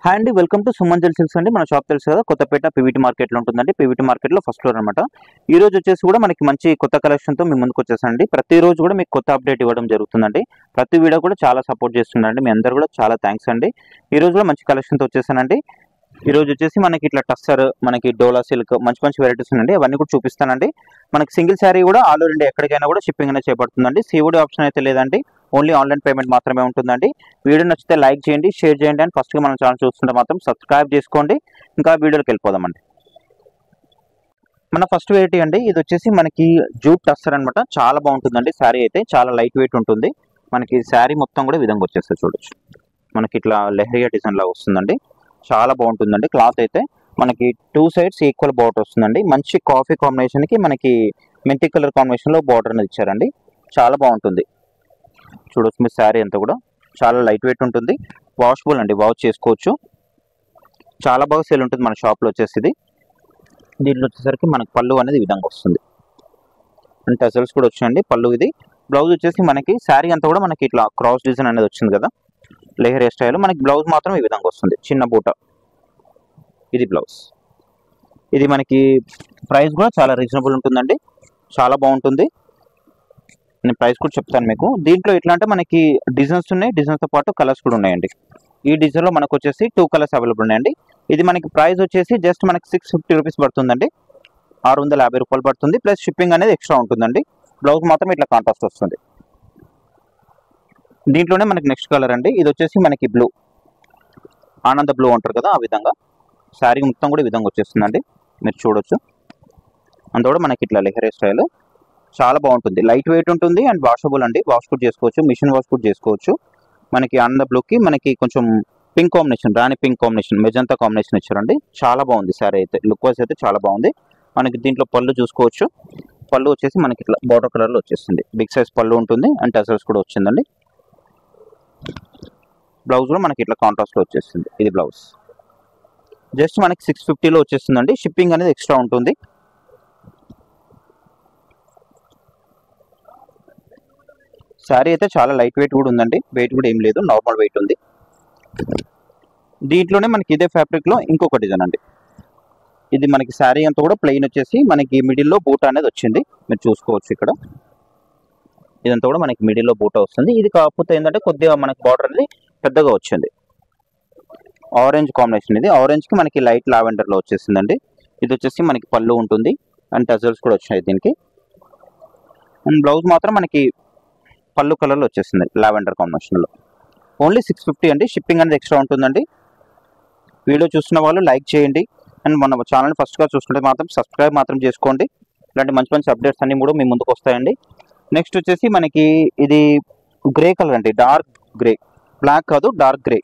Hi అండి, welcome to సుమంజల్ silks అండి. మన షాప్ తెలుసు కదా, కొత్తపేట పీవీటీ మార్కెట్లో ఉంటుందండి. పీవీటీ మార్కెట్లో ఫస్ట్ ఫ్లోర్ అనమాట. ఈ రోజు వచ్చేసి కూడా మనకి మంచి కొత్త కలెక్షన్తో మీ ముందుకు వచ్చేసండి. ప్రతిరోజు కూడా మీకు కొత్త అప్డేట్ ఇవ్వడం జరుగుతుందండి. ప్రతి వీడియో కూడా చాలా సపోర్ట్ చేస్తుండండి. మీ అందరూ కూడా చాలా థ్యాంక్స్ అండి. ఈ రోజు కూడా మంచి కలెక్షన్తో వచ్చేసానండి. ఈ రోజు వచ్చేసి మనకి ఇట్లా టస్సర్, మనకి డోలా సిల్క్ మంచి మంచి వెరైటీస్ ఉన్నాయండి. అవన్నీ కూడా చూపిస్తానండి. మనకి సింగిల్ శారీ కూడా ఆల్ ఓవర్ ఇండియా ఎక్కడికైనా కూడా షిప్పింగ్ అనేది చేపడుతుందండి. సిఓడి ఆప్షన్ అయితే లేదండి, ఓన్లీ ఆన్లైన్ పేమెంట్ మాత్రమే ఉంటుందండి. వీడియో నచ్చితే లైక్ చేయండి, షేర్ చేయండి, అండ్ ఫస్ట్గా మన ఛానల్ చూస్తుంటే మాత్రం సబ్స్క్రైబ్ చేసుకోండి. ఇంకా వీడియోకి వెళ్ళిపోదామండి. మన ఫస్ట్ వెరైటీ అండి, ఇది వచ్చేసి మనకి జూట్ టస్సర్ అనమాట. చాలా బాగుంటుందండి. శారీ అయితే చాలా లైట్ వెయిట్ ఉంటుంది. మనకి శారీ మొత్తం కూడా ఈ విధంగా వచ్చేస్తుంది, చూడొచ్చు. మనకి ఇట్లా లెహరియా డిజైన్ లాగా వస్తుందండి. చాలా బాగుంటుందండి. క్లాత్ అయితే మనకి టూ సైడ్స్ ఈక్వల్ బార్డర్ వస్తుందండి. మంచి కాఫీ కాంబినేషన్కి మనకి మెంతి కలర్ కాంబినేషన్లో బార్డర్ అనేది ఇచ్చారండి. చాలా బాగుంటుంది. చూడొచ్చు, మీ శారీ అంతా కూడా చాలా లైట్ వెయిట్ ఉంటుంది. వాషబుల్ అండి, వాష్ చేసుకోవచ్చు. చాలా బాగా సేల్ ఉంటుంది మన షాప్లో వచ్చేసి. దీంట్లో వచ్చేసరికి మనకి పళ్ళు అనేది ఈ విధంగా వస్తుంది, అండ్ టజల్స్ కూడా వచ్చాయండి. పళ్ళు ఇది. బ్లౌజ్ వచ్చేసి మనకి శారీ అంతా కూడా మనకి ఇట్లా క్రాస్ డిజైన్ అనేది వచ్చింది కదా, లెహరియా స్టైల్. మనకి బ్లౌజ్ మాత్రం ఈ విధంగా వస్తుంది, చిన్న బూట. ఇది బ్లౌజ్. ఇది మనకి ప్రైస్ కూడా చాలా రీజనబుల్ ఉంటుందండి. చాలా బాగుంటుంది. నేను ప్రైస్ కూడా చెప్తాను మీకు. దీంట్లో ఎట్లా అంటే మనకి డిజైన్స్ ఉన్నాయి, డిజైన్స్తో పాటు కలర్స్ కూడా ఉన్నాయండి. ఈ డిజైన్లో మనకు వచ్చేసి 2 కలర్స్ అవైలబుల్ ఉన్నాయండి. ఇది మనకి ప్రైస్ వచ్చేసి జస్ట్ మనకి 650 రూపీస్ పడుతుందండి. 650 రూపాయలు పడుతుంది. ప్లస్ షిప్పింగ్ అనేది ఎక్స్ట్రా ఉంటుందండి. బ్లౌజ్ మాత్రం ఇట్లా కాంట్రాస్ట్ వస్తుంది. దీంట్లోనే మనకి నెక్స్ట్ కలర్ అండి. ఇది వచ్చేసి మనకి బ్లూ, ఆనంద బ్లూ అంటారు కదా, ఆ విధంగా శారీ మొత్తం కూడా ఈ విధంగా వచ్చేస్తుందండి. మీరు చూడొచ్చు. అంతా కూడా మనకి ఇట్లా లెహరియా స్టైల్. చాలా బాగుంటుంది. లైట్ వెయిట్ ఉంటుంది అండ్ వాషబుల్ అండి. వాష్ కూడా చేసుకోవచ్చు, మిషన్ వాష్ కూడా చేసుకోవచ్చు. మనకి ఆనంద బ్లూకి మనకి కొంచెం పింక్ కాంబినేషన్, రాణి పింక్ కాంబినేషన్, మెజంతా కాంబినేషన్ ఇచ్చారండి. చాలా బాగుంది శారీ అయితే. లుక్ వైజ్ అయితే చాలా బాగుంది. మనకి దీంట్లో పళ్ళు చూసుకోవచ్చు. పళ్ళు వచ్చేసి మనకి ఇట్లా బార్డర్ కలర్లో వచ్చేస్తుంది. బిగ్ సైజ్ పళ్ళు ఉంటుంది అండ్ టసల్స్ కూడా వచ్చిందండి. బ్లౌజ్ కూడా మనకి ఇట్లా కాంట్రాస్ట్లో వచ్చేస్తుంది. ఇది బ్లౌజ్. జస్ట్ మనకి 650లో వచ్చేస్తుందండి. షిప్పింగ్ అనేది ఎక్స్ట్రా ఉంటుంది. శారీ అయితే చాలా లైట్ వెయిట్ కూడా ఉందండి. వెయిట్ కూడా ఏం లేదు, నార్మల్ వెయిట్ ఉంది. దీంట్లోనే మనకి ఇదే ఫ్యాబ్రిక్లో ఇంకొక డిజైన్ అండి. ఇది మనకి శారీ అంతా కూడా ప్లెయిన్ వచ్చేసి మనకి మిడిల్లో బూట అనేది వచ్చింది. మీరు చూసుకోవచ్చు ఇక్కడ. ఇదంతా కూడా మనకి మిడిల్లో బూట వస్తుంది. ఇది కాకపోతే ఏంటంటే కొద్దిగా మనకి బార్డర్ అనేది పెద్దగా వచ్చింది. Orange combination. ఇది ఆరెంజ్కి మనకి లైట్ లావెండర్లో వచ్చేసిందండి. ఇది వచ్చేసి మనకి పళ్ళు ఉంటుంది అండ్ టజల్స్ కూడా వచ్చాయి దీనికి. అండ్ బ్లౌజ్ మాత్రం మనకి పళ్ళు కలర్లో వచ్చేసింది, లావెండర్ కాంబినేషన్లో. ఓన్లీ 650 అండి. షిప్పింగ్ అనేది ఎక్స్ట్రా ఉంటుందండి. వీడియో చూస్తున్న వాళ్ళు లైక్ చేయండి, అండ్ మన ఛానల్ ఫస్ట్గా చూసుకుంటే మాత్రం సబ్స్క్రైబ్ మాత్రం చేసుకోండి. ఇలాంటి మంచి మంచి అప్డేట్స్ అన్నీ కూడా మీ ముందుకు వస్తాయండి. నెక్స్ట్ వచ్చేసి మనకి ఇది గ్రే కలర్ అండి, డార్క్ గ్రే. బ్లాక్ కాదు, డార్క్ గ్రే.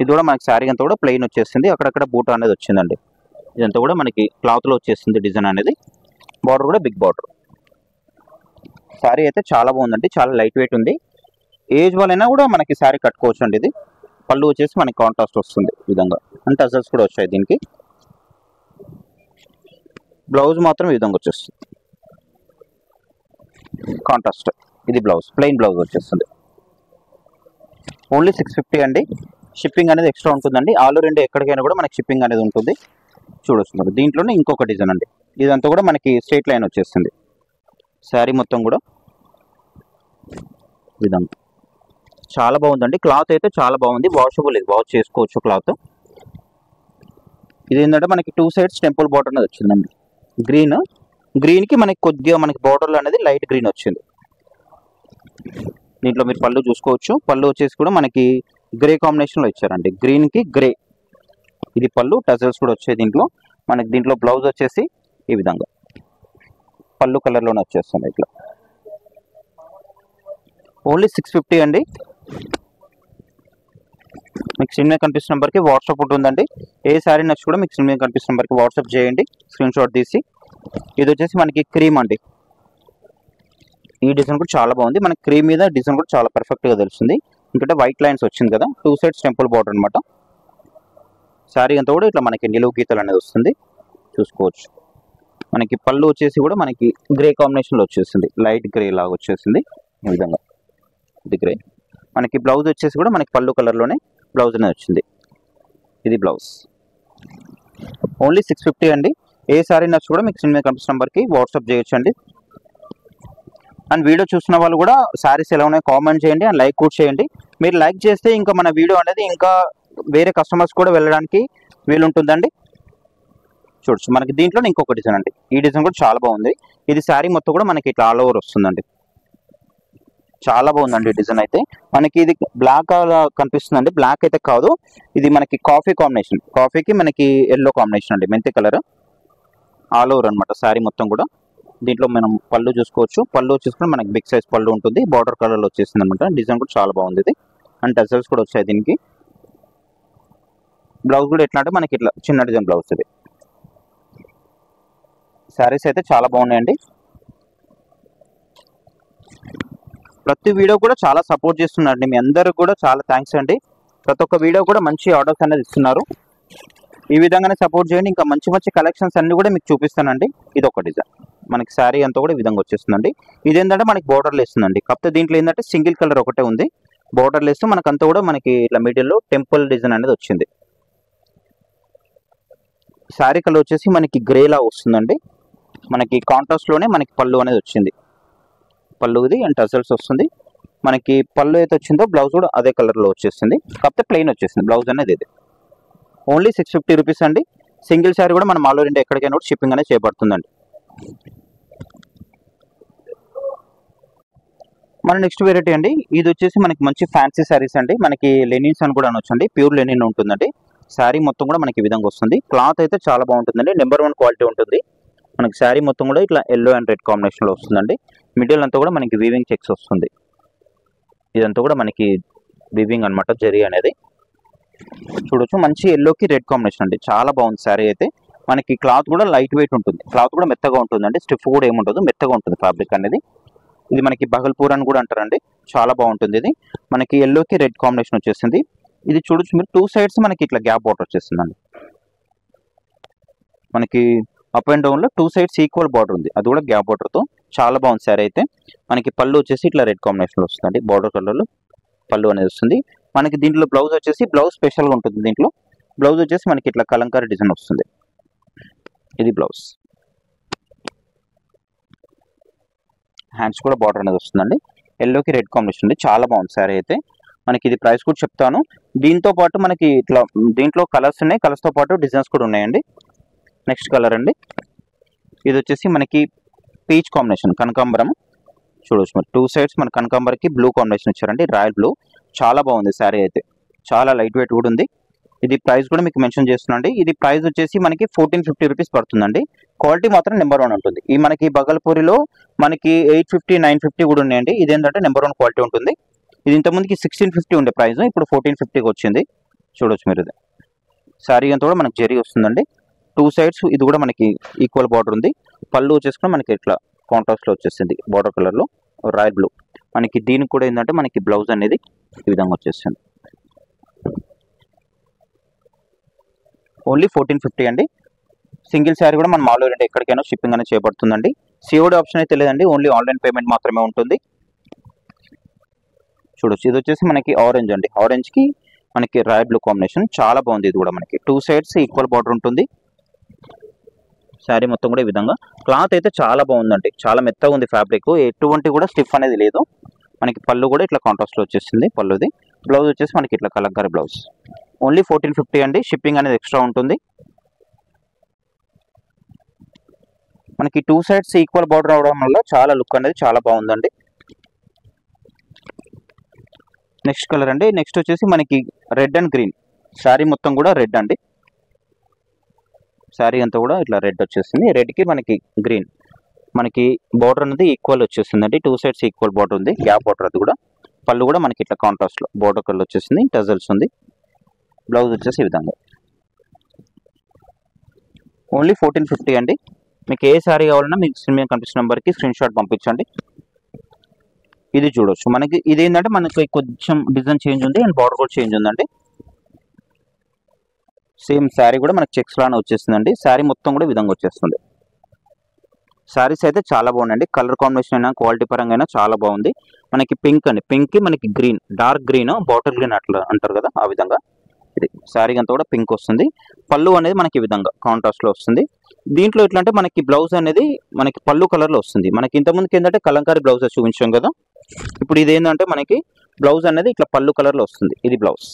ఇది కూడా మనకి శారీ అంతా కూడా ప్లెయిన్ వచ్చేసింది. అక్కడక్కడ బూట అనేది వచ్చిందండి. ఇదంతా కూడా మనకి క్లాత్లో వచ్చేసింది డిజైన్ అనేది. బార్డర్ కూడా బిగ్ బార్డర్. శారీ అయితే చాలా బాగుందండి. చాలా లైట్ వెయిట్ ఉంది. ఏజ్ వాళ్ళైనా కూడా మనకి శారీ కట్టుకోవచ్చు అండి. ఇది పళ్ళు వచ్చేసి మనకి కాంట్రాస్ట్ వస్తుంది ఈ విధంగా, అండ్ టజల్స్ కూడా వచ్చాయి దీనికి. బ్లౌజ్ మాత్రం ఈ విధంగా వచ్చేస్తుంది, కాంట్రాస్ట్. ఇది బ్లౌజ్, ప్లెయిన్ బ్లౌజ్ వచ్చేస్తుంది. ఓన్లీ 650 అండి. షిప్పింగ్ అనేది ఎక్స్ట్రా ఉంటుందండి. ఆల్ ఓవర్ ఇండియా ఎక్కడికైనా కూడా మనకి షిప్పింగ్ అనేది ఉంటుంది. చూడొచ్చు మీరు. దీంట్లోనే ఇంకొక డిజైన్ అండి. ఇదంతా కూడా మనకి స్ట్రైట్ లైన్ వచ్చేస్తుంది. శారీ మొత్తం కూడా విధంగా చాలా బాగుందండి. క్లాత్ అయితే చాలా బాగుంది. వాషబుల్, ఇది వాష్ చేసుకోవచ్చు క్లాత్. ఇది ఏంటంటే మనకి 2 సైడ్స్ టెంపుల్ బార్డర్ అనేది వచ్చిందండి. గ్రీన్కి మనకి కొద్దిగా మనకి బార్డర్లో అనేది లైట్ గ్రీన్ వచ్చింది. దీంట్లో మీరు పళ్ళు చూసుకోవచ్చు. పళ్ళు వచ్చేసి కూడా మనకి గ్రే కాంబినేషన్లో ఇచ్చారండి. గ్రీన్కి గ్రే. ఇది పళ్ళు, టజల్స్ కూడా వచ్చాయి దీంట్లో. మనకి దీంట్లో బ్లౌజ్ వచ్చేసి ఈ విధంగా పళ్ళు కలర్లోనే వచ్చేస్తుంది ఇట్లా. ఓన్లీ 650 అండి. మీకు స్క్రీన్ మీద కనిపిస్తున్న నెంబర్కి వాట్సాప్ ఉంటుందండి. ఏ శారీ నచ్చి కూడా మీకు స్క్రీన్ మీద కనిపిస్తున్న నెంబర్కి వాట్సాప్ చేయండి, స్క్రీన్ షాట్ తీసి. ఇది వచ్చేసి మనకి క్రీమ్ అండి. ఈ డిజైన్ కూడా చాలా బాగుంది. మనకి క్రీమ్ మీద డిజైన్ కూడా చాలా పర్ఫెక్ట్గా తెలుస్తుంది. ఎందుకంటే వైట్ లైన్స్ వచ్చింది కదా, 2 సైడ్స్ టెంపుల్ బార్డర్ అనమాట. శారీ అంతా కూడా ఇట్లా మనకి నిలువు గీతలు అనేది వస్తుంది, చూసుకోవచ్చు. మనకి పళ్ళు వచ్చేసి కూడా మనకి గ్రే కాంబినేషన్లో వచ్చేసింది. లైట్ గ్రే లాగా వచ్చేసింది ఈ విధంగా. ఇది గ్రే. మనకి బ్లౌజ్ వచ్చేసి కూడా మనకి పళ్ళు కలర్లోనే బ్లౌజ్ అనేది వచ్చింది. ఇది బ్లౌజ్. ఓన్లీ 650 అండి. ఏ సారీ నచ్చి కూడా మీకు సినిమా కనిపిస్తున్న నెంబర్కి వాట్సాప్ చేయొచ్చు అండి. అండ్ వీడియో చూసిన వాళ్ళు కూడా సారీస్ ఎలా ఉన్నాయో కామెంట్ చేయండి అండ్ లైక్ కూడా చేయండి. మీరు లైక్ చేస్తే ఇంకా మన వీడియో అనేది ఇంకా వేరే కస్టమర్స్ కూడా వెళ్ళడానికి వీలుంటుందండి. చూడొచ్చు మనకి దీంట్లో ఇంకొక డిజైన్ అండి. ఈ డిజైన్ కూడా చాలా బాగుంది. ఇది శారీ మొత్తం కూడా మనకి ఇట్లా ఆల్ ఓవర్ వస్తుందండి. చాలా బాగుందండి డిజైన్ అయితే. మనకి ఇది బ్లాక్ కనిపిస్తుందండి. బ్లాక్ అయితే కాదు, ఇది మనకి కాఫీ కాంబినేషన్. కాఫీకి మనకి ఎల్లో కాంబినేషన్ అండి, మెంతి కలర్ ఆల్ ఓవర్ అనమాట శారీ మొత్తం కూడా. దీంట్లో మనం పళ్ళు చూసుకోవచ్చు. పళ్ళు వచ్చేసుకుని మనకి బిగ్ సైజ్ పళ్ళు ఉంటుంది. బార్డర్ కలర్లో వచ్చేసింది అనమాట. డిజైన్ కూడా చాలా బాగుంది ఇది. అండ్ టజల్స్ కూడా వచ్చాయి దీనికి. బ్లౌజ్ కూడా ఎట్లా అంటే మనకి ఇట్లా చిన్న డిజైన్ బ్లౌజ్ ఇది. శారీస్ అయితే చాలా బాగున్నాయండి. ప్రతి వీడియో కూడా చాలా సపోర్ట్ చేస్తున్నారండి. మీ అందరికి కూడా చాలా థ్యాంక్స్ అండి. ప్రతి ఒక్క వీడియో కూడా మంచి ఆర్డర్స్ అనేది ఇస్తున్నారు. ఈ విధంగానే సపోర్ట్ చేయండి. ఇంకా మంచి మంచి కలెక్షన్స్ అన్ని కూడా మీకు చూపిస్తానండి. ఇది ఒక డిజైన్ మనకి శారీ అంతా కూడా ఈ విధంగా వచ్చేస్తుందండి. ఇదేంటంటే మనకి బోర్డర్లు వేస్తుందండి. కాకపోతే దీంట్లో ఏంటంటే సింగిల్ కలర్ ఒకటే ఉంది. బోర్డర్లు వేస్తూ మనకంతా కూడా మనకి ఇట్లా మిడిల్లో టెంపుల్ డిజైన్ అనేది వచ్చింది. శారీ కలర్ వచ్చేసి మనకి గ్రేలా వస్తుందండి. మనకి కాంట్రాస్ట్లోనే మనకి పళ్ళు అనేది వచ్చింది. పళ్ళు ఇది అండ్ టజల్స్ వస్తుంది. మనకి పళ్ళు అయితే వచ్చిందో బ్లౌజ్ కూడా అదే కలర్లో వచ్చేసింది. కాకపోతే ప్లెయిన్ వచ్చేసింది బ్లౌజ్ అనేది. ఇది ఓన్లీ 650 రూపీస్ అండి. సింగిల్ శారీ కూడా మనం ఆల్ ఓవర్ ఇండియా ఎక్కడికైనా కూడా షిప్పింగ్ అనేది చేయబడుతుందండి. మన నెక్స్ట్ వెరైటీ అండి. ఇది వచ్చేసి మనకి మంచి ఫ్యాన్సీ శారీస్ అండి. మనకి లెనిన్స్ అని కూడా అనొచ్చండి. ప్యూర్ లెనిన్ ఉంటుందండి. శారీ మొత్తం కూడా మనకి ఈ విధంగా వస్తుంది. క్లాత్ అయితే చాలా బాగుంటుందండి. నెంబర్ 1 క్వాలిటీ ఉంటుంది. మనకి శారీ మొత్తం కూడా ఇట్లా ఎల్లో అండ్ రెడ్ కాంబినేషన్లో వస్తుందండి. మిడిల్ అంతా కూడా మనకి వీవింగ్ చెక్స్ వస్తుంది. ఇదంతా కూడా మనకి వీవింగ్ అనమాట, జరీ అనేది. చూడొచ్చు మంచి ఎల్లోకి రెడ్ కాంబినేషన్ అండి. చాలా బాగుంది శారీ అయితే. మనకి క్లాత్ కూడా లైట్ వెయిట్ ఉంటుంది. క్లాత్ కూడా మెత్తగా ఉంటుందండి. స్టిఫ్ కూడా ఏముంటుంది, మెత్తగా ఉంటుంది ఫ్యాబ్రిక్ అనేది. ఇది మనకి బగల్పూర్ అని కూడా అంటారండి. చాలా బాగుంటుంది. ఇది మనకి ఎల్లోకి రెడ్ కాంబినేషన్ వచ్చేసింది. ఇది చూడొచ్చు మీరు 2 సైడ్స్ మనకి ఇట్లా గ్యాప్ బార్డర్ వచ్చేస్తుందండి. మనకి అప్ అండ్ డౌన్లో 2 సైడ్స్ ఈక్వల్ బార్డర్ ఉంది. అది కూడా గ్యాప్ బార్డర్తో చాలా బాగుంది శారీ అయితే. మనకి పళ్ళు వచ్చేసి ఇట్లా రెడ్ కాంబినేషన్లో వస్తుందండి. బార్డర్ కలర్లో పళ్ళు అనేది వస్తుంది. మనకి దీంట్లో బ్లౌజ్ వచ్చేసి బ్లౌజ్ స్పెషల్గా ఉంటుంది. దీంట్లో బ్లౌజ్ వచ్చేసి మనకి ఇట్లా కలంకారీ డిజైన్ వస్తుంది. ఇది బ్లౌజ్. హ్యాండ్స్ కూడా బార్డర్ అనేది వస్తుందండి. ఎల్లోకి రెడ్ కాంబినేషన్ ఉంది. చాలా బాగుంది శారీ అయితే. మనకి ఇది ప్రైస్ కూడా చెప్తాను. దీంతో పాటు మనకి ఇట్లా దీంట్లో కలర్స్ ఉన్నాయి. కలర్స్తో పాటు డిజైన్స్ కూడా ఉన్నాయండి. నెక్స్ట్ కలర్ అండి. ఇది వచ్చేసి మనకి పీచ్ కాంబినేషన్, కనకాంబరం. చూడవచ్చు మరి 2 సైడ్స్ మన కనకాంబరకి బ్లూ కాంబినేషన్ ఇచ్చారండి, రాయల్ బ్లూ. చాలా బాగుంది శారీ అయితే. చాలా లైట్ వెయిట్ కూడా ఉంది. ఇది ప్రైస్ కూడా మీకు మెన్షన్ చేస్తున్నాండి. ఇది ప్రైస్ వచ్చేసి మనకి 1450 రూపీస్ పడుతుందండి. క్వాలిటీ మాత్రం నెంబర్ 1 ఉంటుంది. ఈ మనకి బగల్పూరిలో మనకి 850, 950 కూడా ఉన్నాయండి. ఇదేంటంటే నెంబర్ 1 క్వాలిటీ ఉంటుంది. ఇది ఇంతకుముందుకి 1650 ఉండే ప్రైస్, ఇప్పుడు 1450కి వచ్చింది. చూడవచ్చు మీరు. ఇది శారీ అంతా కూడా మనకి జరీ వస్తుందండి. 2 సైడ్స్ ఇది కూడా మనకి ఈక్వల్ బార్డర్ ఉంది. పళ్ళు వచ్చేసుకుని మనకి ఇట్లా కాంట్రాస్ట్లో వచ్చేసింది బార్డర్ కలర్లో రాయల్ బ్లూ. మనకి దీనికి కూడా ఏంటంటే మనకి బ్లౌజ్ అనేది ఈ విధంగా వచ్చేస్తుంది. ఓన్లీ 1450 అండి. సింగిల్ శారీ కూడా మనం ఆల్ ఓవర్ ఇండియా ఎక్కడికైనా షిప్పింగ్ అనేది చేయబడుతుందండి. సిఓడి ఆప్షన్ అయితే లేదండి. ఓన్లీ ఆన్లైన్ పేమెంట్ మాత్రమే ఉంటుంది. చూడొచ్చు ఇది వచ్చేసి మనకి ఆరెంజ్ అండి. ఆరెంజ్కి మనకి రాయల్ బ్లూ కాంబినేషన్. చాలా బాగుంది. ఇది కూడా మనకి 2 సైడ్స్ ఈక్వల్ బార్డర్ ఉంటుంది. శారీ మొత్తం కూడా ఈ విధంగా. క్లాత్ అయితే చాలా బాగుందండి. చాలా మెత్తగా ఉంది ఫ్యాబ్రిక్. ఎటువంటి కూడా స్టిఫ్ అనేది లేదు. మనకి పళ్ళు కూడా ఇట్లా కాంట్రాస్ట్లో వచ్చేసింది పళ్ళుది. బ్లౌజ్ వచ్చేసి మనకి ఇట్లా కలంకారీ బ్లౌజ్. ఓన్లీ 1450 అండి. షిప్పింగ్ అనేది ఎక్స్ట్రా ఉంటుంది. మనకి 2 సైడ్స్ ఈక్వల్ బార్డర్ అవడం వల్ల చాలా లుక్ అనేది చాలా బాగుందండి. నెక్స్ట్ కలర్ అండి. నెక్స్ట్ వచ్చేసి మనకి రెడ్ అండ్ గ్రీన్. శారీ మొత్తం కూడా రెడ్ అండి. శారీ అంతా కూడా ఇట్లా రెడ్ వచ్చేసింది. రెడ్కి మనకి గ్రీన్. మనకి బార్డర్ అనేది ఈక్వల్ వచ్చేసిందండి. 2 సైడ్స్ ఈక్వల్ బార్డర్ ఉంది. Gap border. అది కూడా పళ్ళు కూడా మనకి ఇట్లా కాంట్రాస్ట్లో బార్డర్ కలర్ వచ్చేసింది. టజల్స్ ఉంది. బ్లౌజ్ వచ్చేసి ఈ విధంగా. ఓన్లీ 1450 అండి. మీకు ఏ శారీ కావాలన్నా మీకు స్క్రీన్ మీద కనిపిస్తున్న నెంబర్కి స్క్రీన్ షాట్ పంపించండి. ఇది చూడొచ్చు మనకి. ఇది ఏంటంటే మనకి కొంచెం డిజైన్ చేంజ్ ఉంది అండ్ బార్డర్ కూడా చేంజ్ ఉందండి. సేమ్ శారీ కూడా మనకి చెక్స్ లానే వచ్చేస్తుందండి. శారీ మొత్తం కూడా ఈ విధంగా వచ్చేస్తుంది. శారీస్ అయితే చాలా బాగున్నాయండి. కలర్ కాంబినేషన్ అయినా క్వాలిటీ పరంగా అయినా చాలా బాగుంది. మనకి పింక్ అండి, పింక్ కి మనకి green, dark green, bottle green అట్లా అంటారు కదా, ఆ విధంగా ఇది శారీ అంతా కూడా పింక్ వస్తుంది. పళ్ళు అనేది మనకి ఈ విధంగా కాంట్రాస్ట్ లో వస్తుంది. దీంట్లో ఎట్లా అంటే మనకి బ్లౌజ్ అనేది మనకి పళ్ళు కలర్ లో వస్తుంది. మనకి ఇంతకుముందుకి ఏంటంటే కలంకారీ బ్లౌజెస్ చూపించాం కదా, ఇప్పుడు ఇది ఏంటంటే మనకి బ్లౌజ్ అనేది ఇట్లా పళ్ళు కలర్ లో వస్తుంది. ఇది బ్లౌజ్.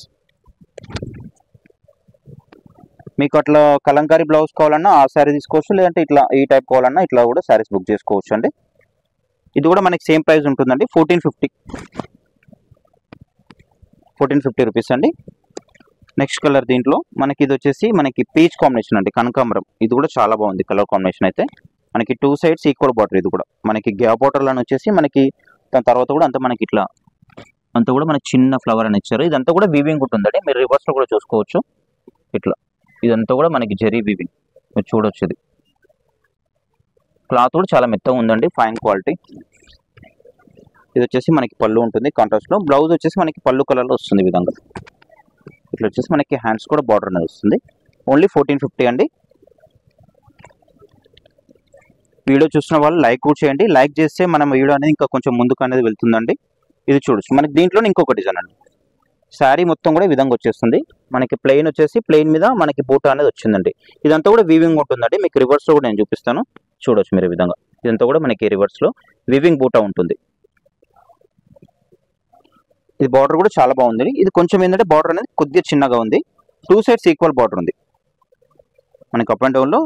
మీకు అట్లా కలంకారీ బ్లౌజ్ కావాలన్నా ఆ శారీ తీసుకోవచ్చు, లేదంటే ఇట్లా ఈ టైప్ కావాలన్నా ఇట్లా కూడా శారీస్ బుక్ చేసుకోవచ్చు అండి. ఇది కూడా మనకి సేమ్ ప్రైస్ ఉంటుందండి, 1450 రూపీస్ అండి. నెక్స్ట్ కలర్ దీంట్లో మనకి ఇది వచ్చేసి మనకి పీచ్ కాంబినేషన్ అండి, కనకాంబరం. ఇది కూడా చాలా బాగుంది కలర్ కాంబినేషన్ అయితే. మనకి 2 సైడ్స్ ఈక్వల్ బార్డర్. ఇది కూడా మనకి గ్యాప్ బార్డర్ అని వచ్చేసి మనకి దాని తర్వాత కూడా అంతా మనకి ఇట్లా అంతా కూడా మనకి చిన్న ఫ్లవర్ అని ఇచ్చారు. ఇదంతా కూడా వీవింగ్ ఉంటుందండి, మీరు రివర్స్ లో కూడా చూసుకోవచ్చు. ఇట్లా ఇదంతా కూడా మనకి జరీ వీవింగ్ మీరు చూడొచ్చు. ఇది క్లాత్ కూడా చాలా మెత్తగా ఉందండి, ఫైన్ క్వాలిటీ. ఇది వచ్చేసి మనకి పళ్ళు ఉంటుంది కాంట్రాస్ట్ లో. బ్లౌజ్ వచ్చేసి మనకి పళ్ళు కలర్ లో వస్తుంది ఈ విధంగా. ఇట్లా వచ్చేసి మనకి హ్యాండ్స్ కూడా బార్డర్ అనేది వస్తుంది. ఓన్లీ 1450 అండి. వీడియో చూసిన వాళ్ళు లైక్ కూడా చేయండి. లైక్ చేస్తే మనం వీడియో అనేది ఇంకా కొంచెం ముందుకు అనేది వెళ్తుందండి. ఇది చూడొచ్చు. మనకి దీంట్లో ఇంకొక డిజైన్ అండి, శారీ మొత్తం కూడా ఈ విధంగా వచ్చేస్తుంది. మనకి ప్లెయిన్ వచ్చేసి ప్లెయిన్ మీద మనకి బూటా అనేది వచ్చిందండి. ఇదంతా కూడా వీవింగ్ ఉంటుందండి. మీకు రివర్స్ లో కూడా నేను చూపిస్తాను, చూడొచ్చు మీరు ఈ విధంగా. ఇదంతా కూడా మనకి రివర్స్ లో వీవింగ్ బూటా ఉంటుంది. ఇది బార్డర్ కూడా చాలా బాగుంది. ఇది కొంచెం ఏంటంటే బార్డర్ అనేది కొద్దిగా చిన్నగా ఉంది. 2 సైడ్స్ ఈక్వల్ బార్డర్ ఉంది. మనకి అప్ అండ్ డౌన్ లో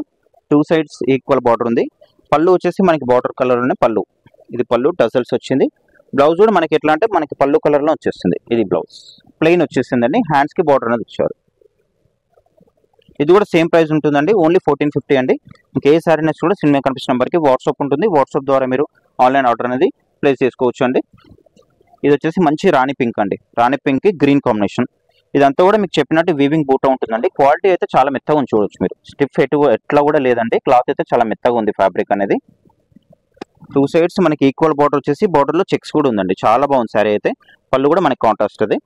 2 సైడ్స్ ఈక్వల్ బార్డర్ ఉంది. పళ్ళు వచ్చేసి మనకి బార్డర్ కలర్ లోనే పళ్ళు. ఇది పళ్ళు టసల్స్ వచ్చింది. బ్లౌజ్ కూడా మనకి ఎట్లా అంటే మనకి పళ్ళు కలర్ లో వచ్చేస్తుంది. ఇది బ్లౌజ్ ప్లెయిన్ వచ్చేసిందండి. హ్యాండ్స్ కి బార్డర్ అనేది ఇచ్చారు. ఇది కూడా సేమ్ ప్రైస్ ఉంటుందండి, ఓన్లీ 1450 అండి. ఇంకే సారీ నచ్చి కూడా సినిమా కనిపించిన నెంబర్కి వాట్సాప్ ఉంటుంది. వాట్సాప్ ద్వారా మీరు ఆన్లైన్ ఆర్డర్ అనేది ప్లేస్ చేసుకోవచ్చు అండి. ఇది వచ్చేసి మంచి రాణి పింక్ అండి, రాణి పింక్ కి గ్రీన్ కాంబినేషన్. ఇదంతా కూడా మీకు చెప్పినట్టు వీవింగ్ బూటా ఉంటుందండి. క్వాలిటీ అయితే చాలా మెత్తగా ఉంది, చూడొచ్చు మీరు. స్టిఫ్ ఎట్లా కూడా లేదండి, క్లాత్ అయితే చాలా మెత్తగా ఉంది ఫ్యాబ్రిక్ అనేది. 2 సైడ్స్ మనకి ఈక్వల్ బార్డర్ వచ్చేసి బార్డర్ లో చెక్స్ కూడా ఉందండి, చాలా బాగుంది శారీ అయితే. పళ్ళు కూడా మనకి కాంట్రాస్ట్ అది.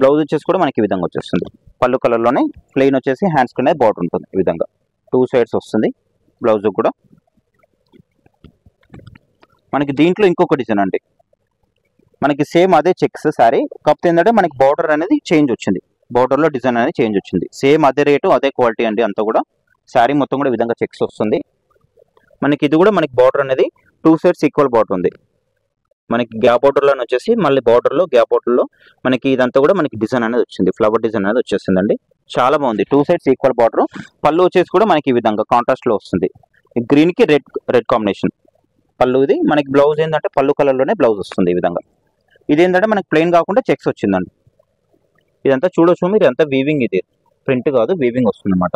బ్లౌజ్ వచ్చేసి కూడా మనకి ఈ విధంగా వచ్చేస్తుంది. పళ్ళు కలర్ లోనే ప్లెయిన్ వచ్చేసి హ్యాండ్స్ కింద బార్డర్ ఉంటుంది ఈ విధంగా. 2 సైడ్స్ వస్తుంది బ్లౌజ్ కూడా. మనకి దీంట్లో ఇంకొక డిజైన్ అండి, మనకి సేమ్ అదే చెక్స్ శారీ, కాకపోతే ఏంటంటే మనకి బార్డర్ అనేది చేంజ్ వచ్చింది. బార్డర్ లో డిజైన్ అనేది చేంజ్ వచ్చింది. సేమ్ అదే రేటు అదే క్వాలిటీ అండి. అంతా కూడా శారీ మొత్తం కూడా ఈ విధంగా చెక్స్ వస్తుంది. మనకి ఇది కూడా మనకి బార్డర్ అనేది 2 సైడ్స్ ఈక్వల్ బార్డర్ ఉంది. మనకి గ్యాప్ బార్డర్ లో వచ్చేసి మళ్ళీ బార్డర్ లో గ్యాప్ బార్డర్ లో మనకి ఇదంతా కూడా మనకి డిజైన్ అనేది వచ్చింది, ఫ్లవర్ డిజైన్ అనేది వచ్చేసిందండి. చాలా బాగుంది. 2 సైడ్స్ ఈక్వల్ బార్డర్. పళ్ళు వచ్చేసి కూడా మనకి ఈ విధంగా కాంట్రాస్ట్ లో వస్తుంది. గ్రీన్ కి రెడ్ కాంబినేషన్ పళ్ళు. ఇది మనకి బ్లౌజ్ ఏంటంటే పళ్ళు కలర్ లోనే బ్లౌజ్ వస్తుంది ఈ విధంగా. ఇది ఏంటంటే మనకి ప్లెయిన్ కాకుండా చెక్స్ వచ్చిందండి. ఇదంతా చూడొచ్చు మీరు, ఎంత వీవింగ్, ఇది ప్రింట్ కాదు వీవింగ్ వస్తుంది అన్నమాట.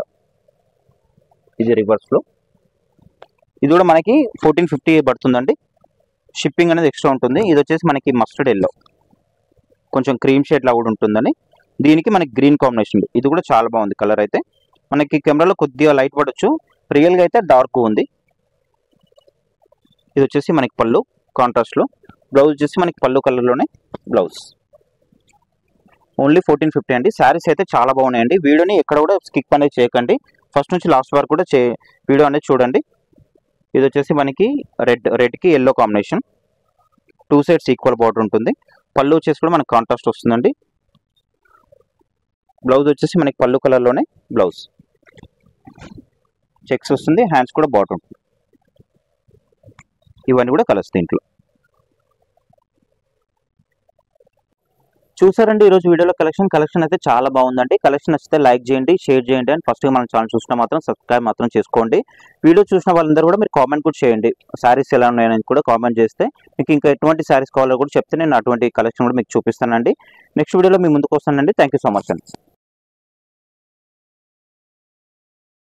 ఇది రివర్స్ లో. ఇది కూడా మనకి 1450 పడుతుందండి. షిప్పింగ్ అనేది ఎక్స్ట్రా ఉంటుంది. ఇది వచ్చేసి మనకి మస్టర్డ్ ఎల్లో, కొంచెం క్రీమ్ షేడ్ లా కూడా ఉంటుందని. దీనికి మనకి గ్రీన్ కాంబినేషన్. ఇది కూడా చాలా బాగుంది కలర్ అయితే. మనకి కెమెరాలో కొద్దిగా లైట్ పడవచ్చు, రియల్ గా అయితే డార్క్ ఉంది. ఇది వచ్చేసి మనకి పళ్ళు కాంట్రాస్ట్ లో. బ్లౌజ్ వచ్చేసి మనకి పళ్ళు కలర్ లోనే బ్లౌజ్. ఓన్లీ 1450 అండి. శారీస్ అయితే చాలా బాగున్నాయండి. వీడియోని ఎక్కడ కూడా స్కిప్ అనేది చేయకండి, ఫస్ట్ నుంచి లాస్ట్ వరకు కూడా వీడియో అనేది చూడండి. ఇది వచ్చేసి మనకి రెడ్ కి yellow combination. 2 sides equal border ఉంటుంది. పళ్ళు వచ్చేసి కూడా మనకి కాంట్రాస్ట్ వస్తుందండి. బ్లౌజ్ వచ్చేసి మనకి పళ్ళు కలర్ లోనే బ్లౌజ్, చెక్స్ వస్తుంది. హ్యాండ్స్ కూడా బార్డర్ ఉంటుంది. ఇవన్నీ కూడా కలర్స్ దీంట్లో. చూసారండి ఈరోజు వీడియోలో కలెక్షన్ అయితే చాలా బాగుందండి. కలెక్షన్ నచ్చితే లైక్ చేయండి, షేర్ చేయండి, అండ్ ఫస్ట్ మన ఛానల్ చూసినా మాత్రం సబ్స్క్రైబ్ మాత్రం చేసుకోండి. వీడియో చూసిన వాళ్ళందరూ కూడా మీరు కామెంట్ కూడా చేయండి, శారీస్ ఎలా ఉన్నాయని కూడా కామెంట్ చేస్తే మీకు ఇంకా ఎటువంటి శారీస్ కావాలో కూడా చెప్తే నేను అటువంటి కలెక్షన్ కూడా మీకు చూపిస్తానండి. నెక్స్ట్ వీడియోలో మీ ముందుకు వస్తానండి. థ్యాంక్ యూ సో మచ్ అండి.